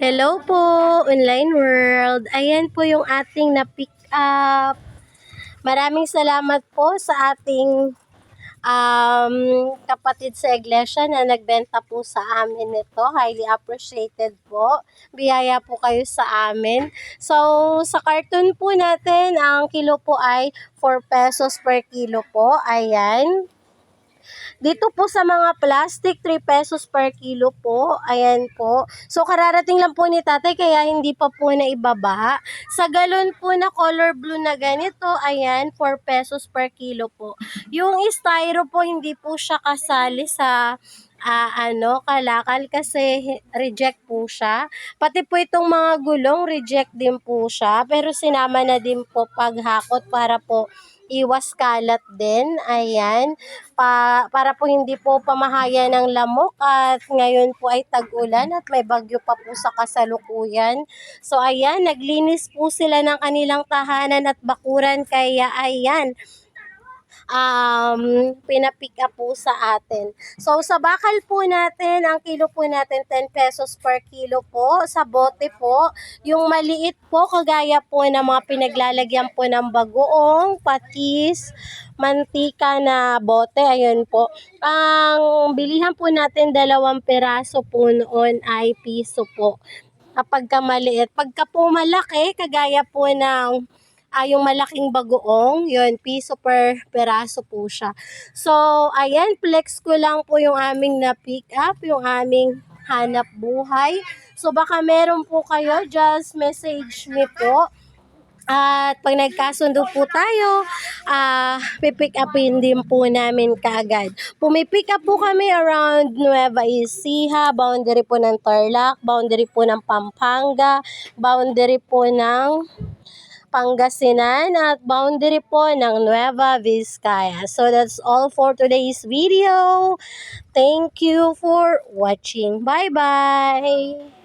Hello po, online world. Ayan po yung ating na-pick up. Maraming salamat po sa ating kapatid sa iglesia na nagbenta po sa amin nito. Highly appreciated po. Biyaya po kayo sa amin. So, sa carton po natin, ang kilo po ay 4 pesos per kilo po. Ayan. Dito po sa mga plastic, 3 pesos per kilo po. Ayan po. So, kararating lang po ni tatay kaya hindi pa po na ibaba. Sa galon po na color blue na ganito, ayan, 4 pesos per kilo po. Yung styro po, hindi po siya kasali sa kalakal kasi reject po siya. Pati po itong mga gulong, reject din po siya. Pero sinama na din po paghakot para po iwas kalat din. Ayan. Para po hindi po pamahaya ng lamok at ngayon po ay tag-ulan at may bagyo pa po sa kasalukuyan. So ayan, naglinis po sila ng kanilang tahanan at bakuran kaya ayan, pinapick up po sa atin. So, sa bakal po natin, ang kilo po natin 10 pesos per kilo po. Sa bote po, yung maliit po, kagaya po ng mga pinaglalagyan po ng bagoong, patis, mantika na bote, ayun po. Ang bilihan po natin 2 piraso po noon ay piso po. Kapag maliit. Pagka po malaki, kagaya po ng yung malaking bagoong, yun, piso per peraso po siya. So, ayan, flex ko lang po yung aming na-pick up, yung aming hanap buhay. So, baka meron po kayo, just message me po. At pag nagkasundo po tayo, pipick upin din po namin kaagad. Pumipick up po kami around Nueva Ecija, boundary po ng Tarlac, boundary po ng Pampanga, boundary po ng Pangasinan at boundary po ng Nueva Vizcaya. So that's all for today's video. Thank you for watching. Bye-bye!